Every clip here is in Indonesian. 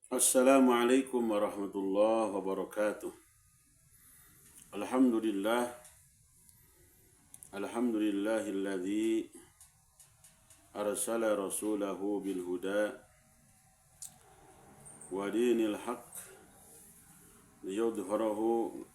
Assalamualaikum warahmatullahi wabarakatuh. Alhamdulillah, alhamdulillahilladzi arsala rasulahu bil huda wa dinil haqq liyudhhirahu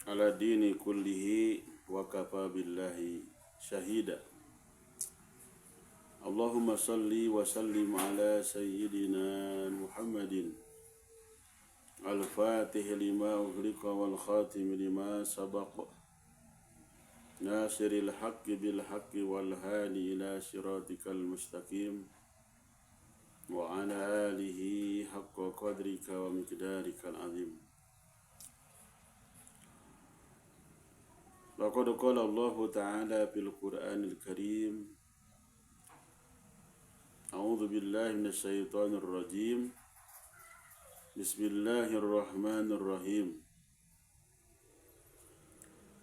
ala dini kullihi wa kafa billahi syahida. Allahumma salli wa sallim ala sayyidina Muhammadin al-fatih lima ughliqa wal khatim lima sabaqa nasiril haqqi bil haqqi wal hadi ila siratikal mustaqim wa ala alihi haqqa qadrika wa miqdarikal azim. Laqad qala Allah ta'ala fil Qur'anil Karim, a'udzu billahi minasy syaithanir rajim. Bismillahirrahmanirrahim.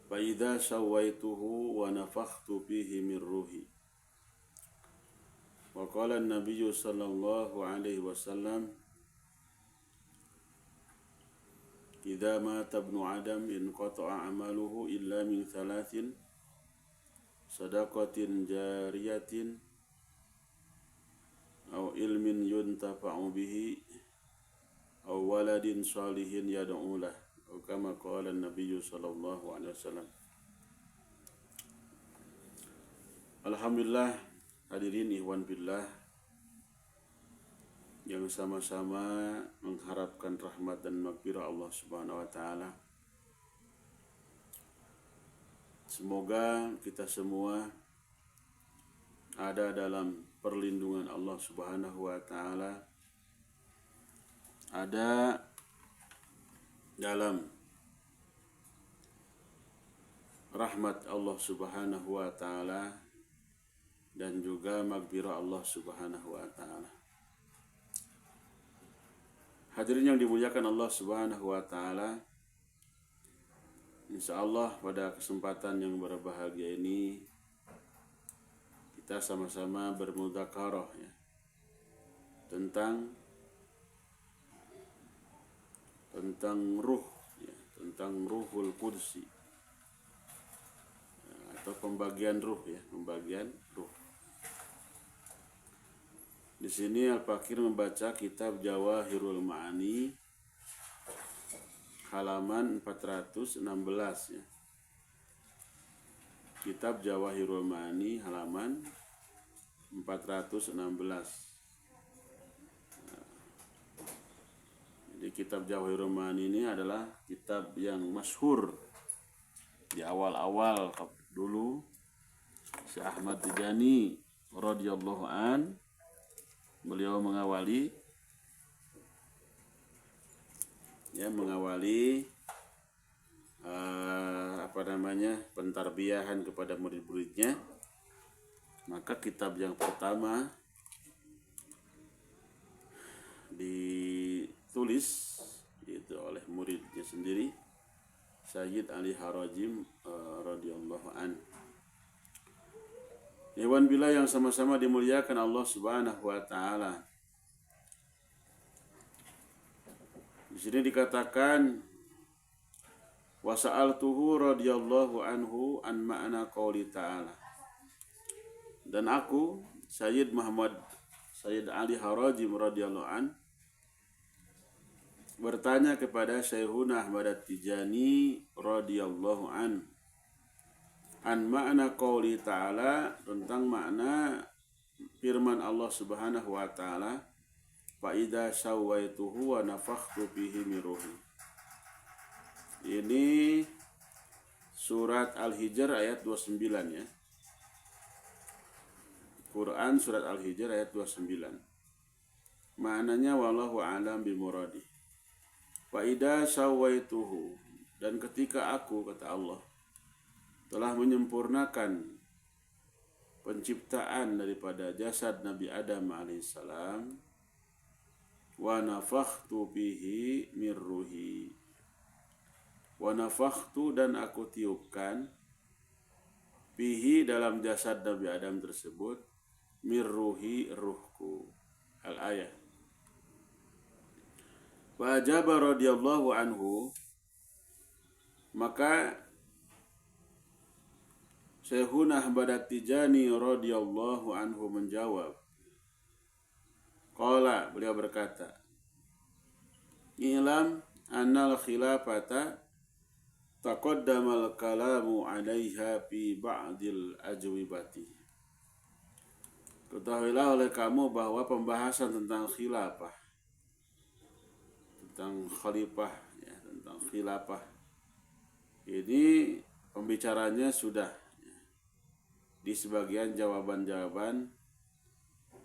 Fa idza sawaituhu wa nafakhtu fihi min ruhi. Wa qala an-nabiyyu sallallahu alaihi wasallam, idza mata ibnu adam inqata'a amaluhu illa min thalathin: sadaqatin jariyatin aw ilmin yuntafa'u bihi aw waladin shalihin yad'u lah, kama qala an-nabiyyu sallallahu alaihi wasallam. Alhamdulillah, hadirin ikhwan billah yang sama-sama mengharapkan rahmat dan maghfirah Allah Subhanahu wa taala. Semoga kita semua ada dalam perlindungan Allah Subhanahu wa taala, ada dalam rahmat Allah Subhanahu wa taala, dan juga maghfirah Allah Subhanahu wa taala. Hadirin yang dimuliakan Allah Subhanahu wa taala, insyaallah pada kesempatan yang berbahagia ini kita sama-sama bermudzakarah ya, tentang ruh ya, tentang ruhul qudsi ya, atau pembagian ruh ya, pembagian ruh. Di sini Al-Fakir membaca kitab Jawahirul Ma'ani halaman 416 ya. Kitab Jawahirul Ma'ani halaman 416. Jadi kitab Jawahirul Ma'ani ini adalah kitab yang masyhur di awal-awal dulu Syekh Ahmad Tijani radhiyallahu an. Beliau mengawali pentarbiyahan kepada murid-muridnya. Maka kitab yang pertama ditulis itu oleh muridnya sendiri, Sayyid Ali Harajim radhiyallahu an. Ikhwan billah yang sama-sama dimuliakan Allah Subhanahu wa taala. Di sini dikatakan wa sa'altuhu radhiyallahu anhu an ma'na qouli ta'ala. Dan aku Sayyid Ali Harajim radhiyallahu an bertanya kepada Syekhuna Ahmad Tijani radhiyallahu an ma'na qouli ta'ala, tentang makna firman Allah Subhanahu wa taala, fa idza sawaituhu wa nafakhtu fihi min ruhi. Ini surat Al-Hijr ayat 29 ya. Quran surat Al-Hijr ayat 29. Maknanya wallahu a'lam bimuradi. Fa idza sawaituhu, dan ketika aku, kata Allah, telah menyempurnakan penciptaan daripada jasad Nabi Adam alaihissalam, wa nafakhtu bihi min ruhi, wa nafakhtu, dan aku tiupkan, bihi, dalam jasad Nabi Adam tersebut, min ruhi, ruhku. Al-ayah. Wa ajaba radhiyallahu anhu, maka Syekhuna Ahmad At-Tijani radhiyallahu anhu menjawab. Qala, beliau berkata, "Ilam annal khilafata taqaddamal kalamu 'alaiha fi ba'dil ajwibati." Ketahuilah oleh kamu bahwa pembahasan tentang khilafah, tentang khalifah, ya, tentang khilafah ini pembicaranya sudah di sebagian jawaban-jawaban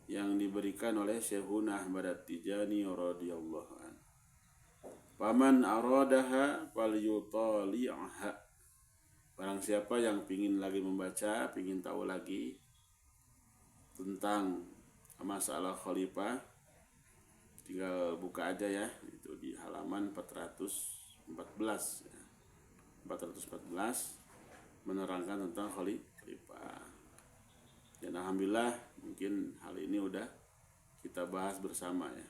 yang diberikan oleh Syekhuna Ahmad At-Tijani radhiyallahu anhu. Faman aradaha falyutali'ha. Barang siapa yang pingin lagi membaca, pingin tahu lagi tentang masalah khalifah, tinggal buka aja ya, itu di halaman 414 ya. 414 menerangkan tentang khalifah. Dan alhamdulillah mungkin hal ini udah kita bahas bersama ya.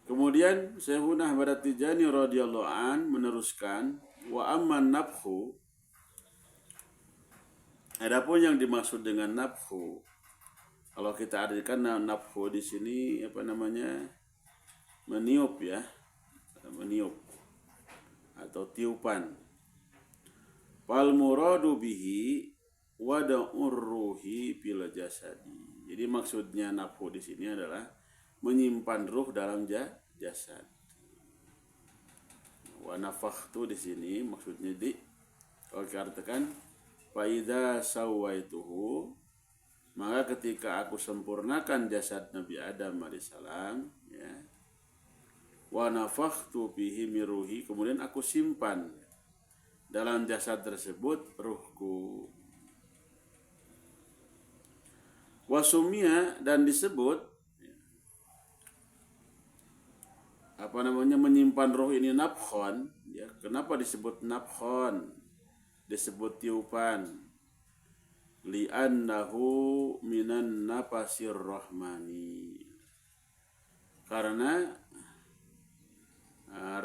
Kemudian Syekhuna Ahmad At-Tijani radhiyallahu an meneruskan, wa amman nafhu, adapun yang dimaksud dengan nafhu, kalau kita artikan nafhu di sini apa namanya? Meniup ya. Meniup atau tiupan. Wal muradu bihi wada'ur ruhi fil jasadi. Jadi maksudnya nafhu di sini adalah menyimpan ruh dalam jasad. Wa nafakhtu di sini maksudnya kalau dikatakan fa idza sawaituhu, maka ketika aku sempurnakan jasad Nabi Adam alaihissalam ya, wa nafakhtu bihi min ruhi, kemudian aku simpan dalam jasad tersebut ruhku. Wasumia, dan disebut apa namanya menyimpan roh ini nafkhon ya. Kenapa disebut nafkhon, disebut tiupan? Li'annahu minan nafasir rahmani, karena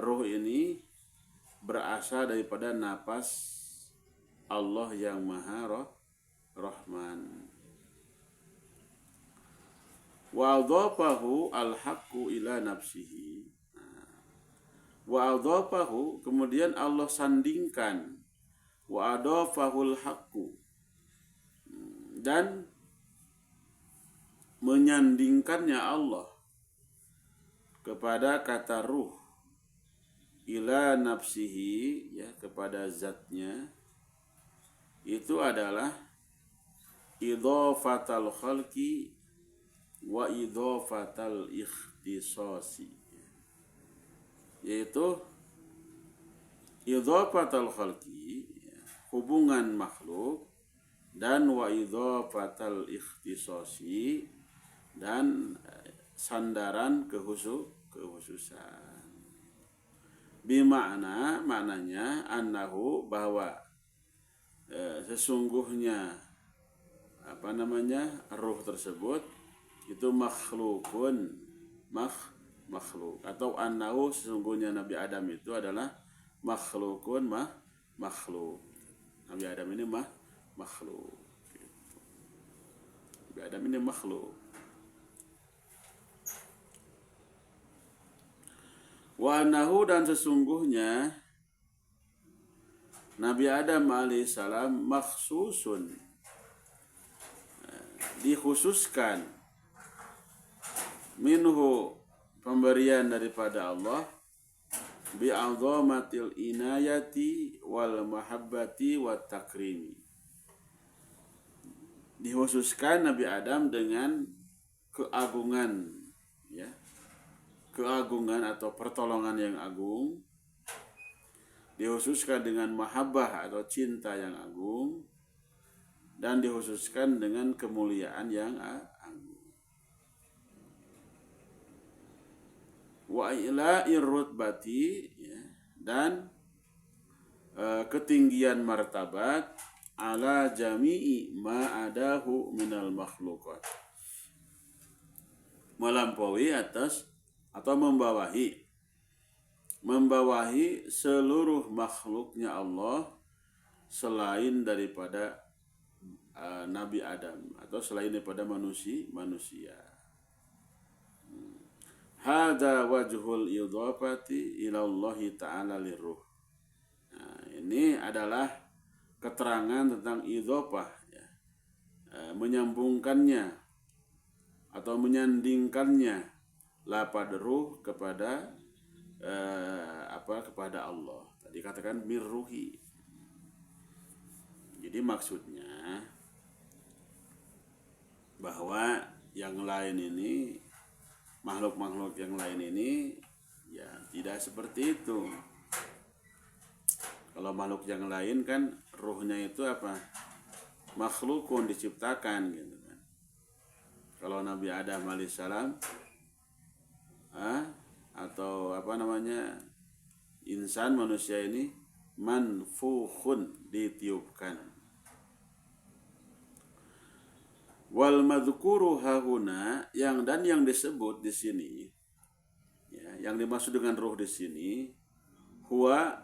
roh ini berasal daripada napas Allah yang maha rahman. Wa adhafahu al-haqqu ila nafsihi. Wa adhafahu, kemudian Allah sandingkan, wa adhafahul haqqu, dan menyandingkannya Allah kepada kata ruh, ila nafsihi ya, kepada zatnya, itu adalah idhafatal khalqi wa idhafatal ikhtisasi, yaitu idhafatal khalqi hubungan makhluk, dan wa idhafatal ikhtisasi, dan sandaran kekhususan. Bima'na, maknanya annahu, bahwa sesungguhnya apa namanya ruh tersebut itu makhlukun, makhluk, atau annahu, sesungguhnya Nabi Adam itu adalah makhlukun, makhluk. Nabi Adam ini makhluk. Nabi Adam ini makhluk. Wa annahu, dan sesungguhnya Nabi Adam alaihissalam makhsusun, dikhususkan, minhu, pemberian daripada Allah, bi'azamatil inayati wal mahabbati wat takrimi, dikhususkan Nabi Adam dengan keagungan ya, keagungan atau pertolongan yang agung, dikhususkan dengan mahabbah atau cinta yang agung, dan dikhususkan dengan kemuliaan yang agung. Wa ila'ir rutbati ya, dan ketinggian martabat, ala jami'i ma'adahu minal makhlukat, melampaui atas atau membawahi seluruh makhluknya Allah selain daripada Nabi Adam atau selain daripada manusia. Hada wajhul idhafati ila Allah ta'ala lirruh. Nah, ini adalah keterangan tentang idhafah, ya. Menyambungkannya atau menyandingkannya lapad ruh kepada kepada Allah. Tadi katakan mirruhi. Jadi maksudnya bahwa yang lain ini, makhluk-makhluk yang lain ini ya tidak seperti itu. Kalau makhluk yang lain kan ruhnya itu apa? Makhlukun, diciptakan gitu kan. Kalau Nabi Adam alaihissalam atau insan, manusia ini manfukhun, ditiupkan. Wal madhkuru hahuna, yang disebut di sini, ya, yang dimaksud dengan ruh di sini huwa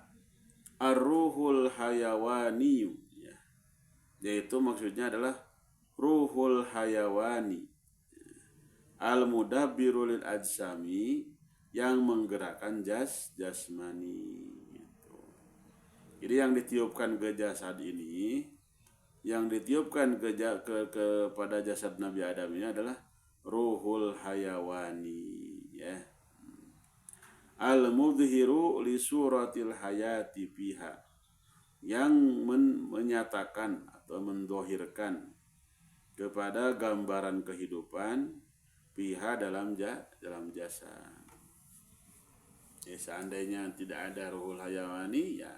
ar-ruhul hayawani, ya, yaitu maksudnya adalah ruhul hayawani, al-mudabbiru lil ajsami, yang menggerakkan jasmani gitu. Jadi yang ditiupkan ke jasad ini, yang ditiupkan kepada jasad Nabi Adam ini adalah ruhul hayawani, ya. Al-mudhiru li suratil hayati biha, yang menyatakan atau mendohirkan kepada gambaran kehidupan biha dalam jasad. Ya, seandainya tidak ada ruhul hayawani, ya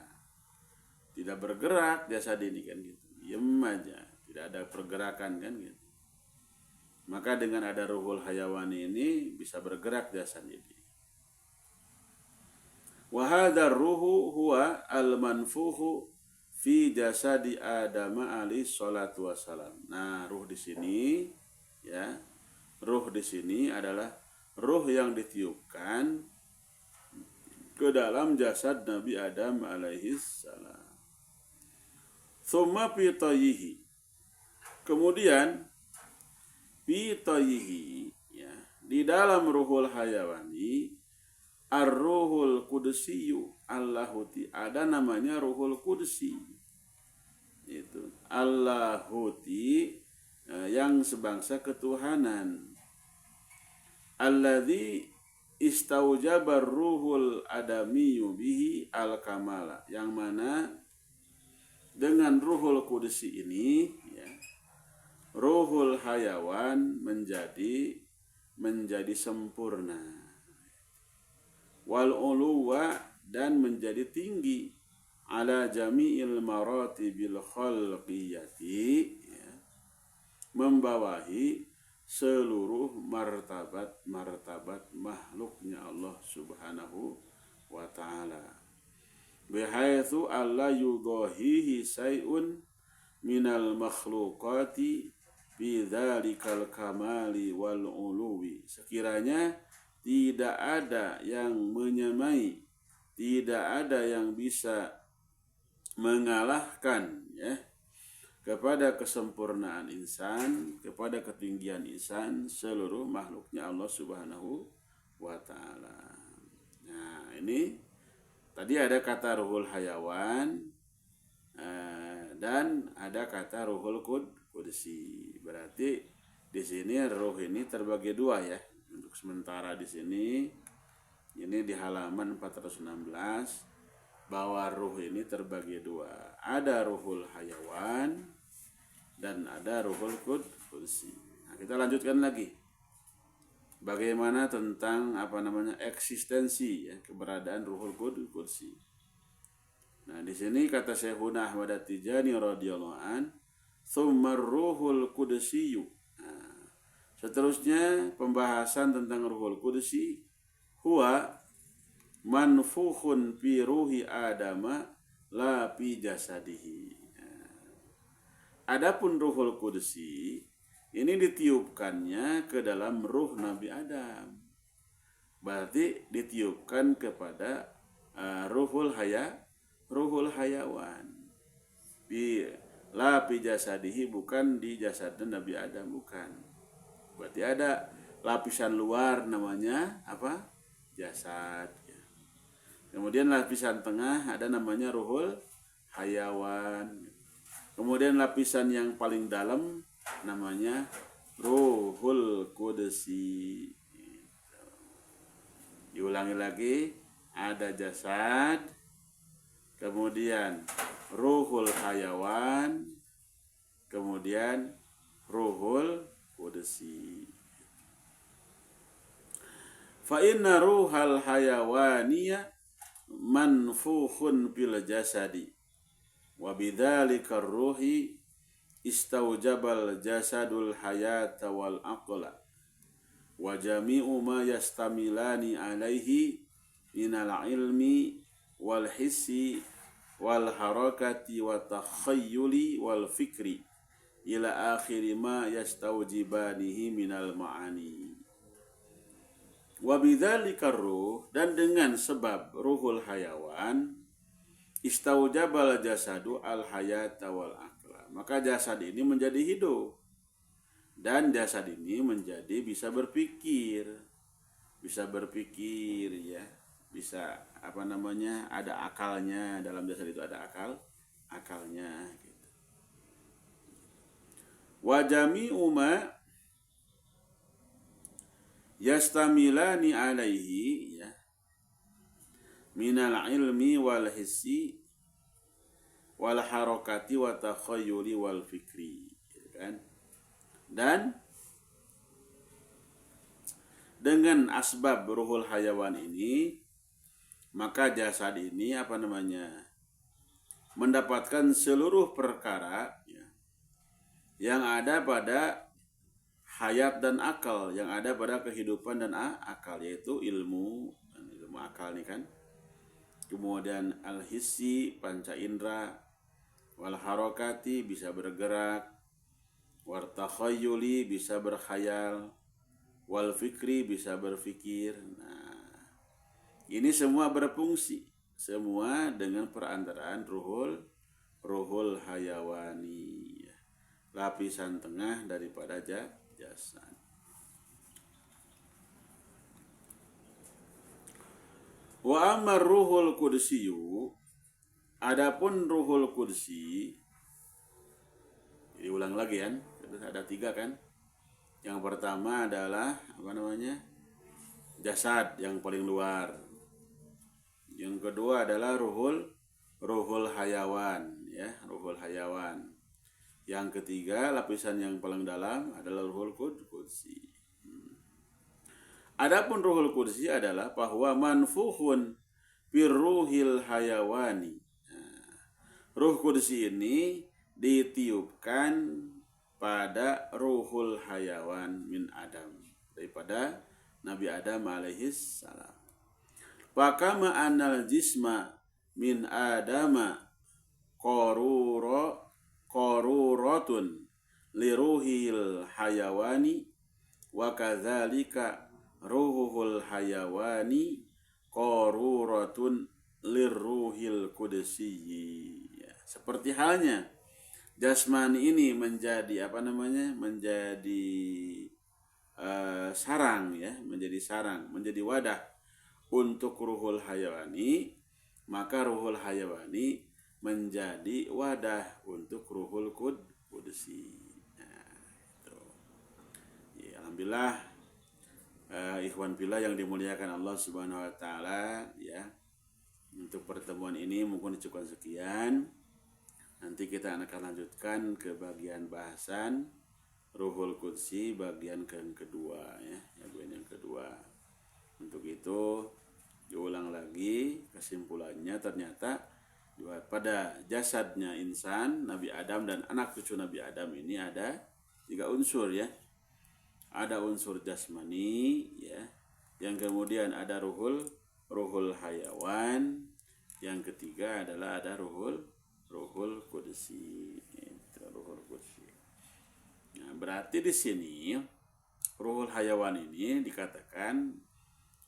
tidak bergerak jasad ini kan gitu. Diam aja, tidak ada pergerakan kan gitu. Maka dengan ada ruhul hayawani ini bisa bergerak jasad ini. Wa hadzal ruhu huwa al-manfuhu fi jasadi Adam alaihi salatu wassalam. Nah, ruh di sini, ya. Ruh di sini adalah ruh yang ditiupkan ke dalam jasad Nabi Adam alaihi salam. Tsumma fi tayyihi. Kemudian fi tayyihi, ya, di dalam ruhul hayawani, ar-ruhul qudsiyu Allahuti, ada namanya ruhul qudsi. Itu Allahuti, yang sebangsa ketuhanan. Alladzi istaujabar ruhul adamiyu bihi al-kamala, yang mana dengan ruhul qudsi ini, ya, ruhul hayawan menjadi sempurna. Wal uluwa, dan menjadi tinggi, ala jami'il maratibil khalqiyati, ya, membawahi seluruh martabat makhluknya Allah Subhanahu wa ta'ala. Bihaitsu alla yudahihi say'un minal makhluqati bi dzalikal kamali wal uluwi. Sekiranya tidak ada yang menyamai, tidak ada yang bisa mengalahkan, ya, kepada kesempurnaan insan, kepada ketinggian insan seluruh makhluknya Allah Subhanahu wa ta'ala. Nah, ini tadi ada kata ruhul hayawan dan ada kata ruhul qudsi. Berarti di sini ruh ini terbagi dua, ya. Untuk sementara di sini, ini di halaman 416, bahwa ruh ini terbagi dua. Ada ruhul hayawan dan ada ruhul qudsi. Nah, kita lanjutkan lagi. Bagaimana tentang eksistensi, ya, keberadaan ruhul qudsi. Nah, di sini kata Syekhuna Ahmad At-Tijani radhiyallahu an, "Tsumma ruhul qudsiyu." Nah, seterusnya pembahasan tentang ruhul qudsi, huwa manfukhun fi ruhi Adama la fi jasadihi. Adapun ruhul qudsi ini ditiupkannya ke dalam ruh Nabi Adam, berarti ditiupkan kepada ruhul hayawan. Fi jasadihi, bukan di jasad Nabi Adam, bukan. Berarti ada lapisan luar namanya apa? Jasad. Kemudian lapisan tengah ada namanya ruhul hayawan. Kemudian lapisan yang paling dalam namanya ruhul qudsi. Diulangi lagi, ada jasad, kemudian ruhul hayawan, kemudian ruhul qudsi. Fa inna ruhal hayawaniya manfukhun bil jasadi wa bidzalika ruhi istaujabal jasadul hayata wal aqla wa jami'u ma yastamilani alaihi minal ilmi wal hissi wal harakati wa takhayyuli wal fikri ila akhiri ma yastaujibanihi minal ma'ani. Wa bidzalika ruh, dan dengan sebab ruhul hayawan, istaujabal jasadu al hayata wal aqla, maka jasad ini menjadi hidup. Dan jasad ini menjadi bisa berpikir ya, bisa ada akalnya, dalam jasad itu ada akalnya gitu. Wa jami'u ma yastamilani alaihi ya, minal ilmi wal hissi wal harakati wa takhayyuli wal fikri, kan? Dan dengan asbab ruhul hayawan ini, maka jasad ini mendapatkan seluruh perkara ya, yang ada pada hayat dan akal, yang ada pada kehidupan dan akal, yaitu ilmu akal nih kan. Kemudian al-hissi, panca indera, wal harakati, bisa bergerak, wal takhayyuli, bisa berkhayal, wal fikri, bisa berfikir. Nah, ini semua berfungsi, semua dengan perantaraan ruhul hayawani, lapisan tengah daripada jasad. Wa amar ruhul qudsiyu, adapun ruhul qudsi, diulang lagi kan, ada 3 kan. Yang pertama adalah jasad yang paling luar. Yang kedua adalah ruhul hayawan ya, ruhul hayawan. Yang ketiga, lapisan yang paling dalam adalah ruhul qudsi. Adapun ruhul qudsi adalah bahwa manfuhun birruhil hayawani. Ruh qudsi ini ditiupkan pada ruhul hayawan min Adam, daripada Nabi Adam alaihis salam. Fakama anal jisma min Adama qaruratun liruhil hayawani wa kadzalika ruhul hayawani qaruratun liruhil qudsi. Seperti halnya jasmani ini menjadi menjadi sarang ya, menjadi wadah untuk ruhul hayawani, maka ruhul hayawani menjadi wadah untuk ruhul qudsi. Nah, itu. Ya, alhamdulillah, ikhwan fillah yang dimuliakan Allah Subhanahu wa taala ya. Untuk pertemuan ini mungkin cukup sekian. Nanti kita akan lanjutkan ke bagian bahasan ruhul qudsi bagian yang kedua ya, bagian yang kedua. Untuk itu diulang lagi kesimpulannya, ternyata pada jasadnya insan, Nabi Adam dan anak cucu Nabi Adam ini ada 3 unsur ya. Ada unsur jasmani ya, yang kemudian ada ruhul hayawan, yang ketiga adalah ada ruhul qudsi. Ruhul qudsi. Nah, berarti di sini ruhul hayawan ini dikatakan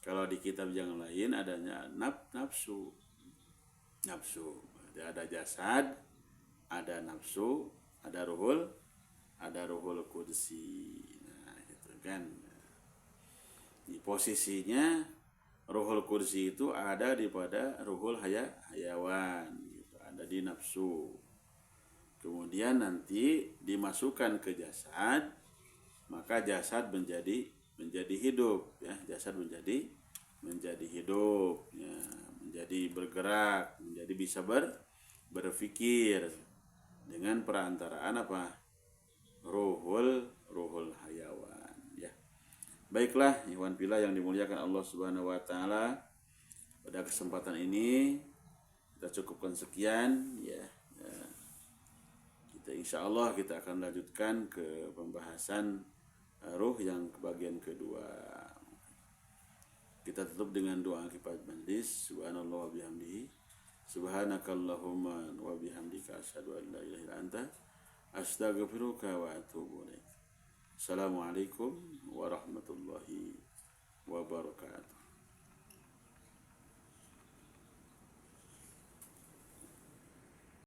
Kalau di kitab yang lain adanya nafsu. Ada jasad, ada nafsu, ada ruhul qudsi. Nah, gitu kan. Di posisinya ruhul qudsi itu ada di pada ruhul hayawan, gitu. Ada di nafsu. Kemudian nanti dimasukkan ke jasad, maka jasad menjadi hidup, ya. Jasad menjadi hidup, ya. Menjadi bergerak, menjadi bisa berpikir dengan perantaraan apa? Ruhul hayawan, ya. Baiklah, ikhwan fillah yang dimuliakan Allah Subhanahu wa taala, pada kesempatan ini kita cukupkan sekian, ya. Kita insyaallah kita akan lanjutkan ke pembahasan ruh yang bagian kedua. Kita tutup dengan doa kifayat majlis. Subhanallah wa bihamdihi, subhanakallahumma wa bihamdika asyhadu an la ilaha illa anta astaghfiruka wa atubu ilaik. Assalamualaikum warahmatullahi wabarakatuh.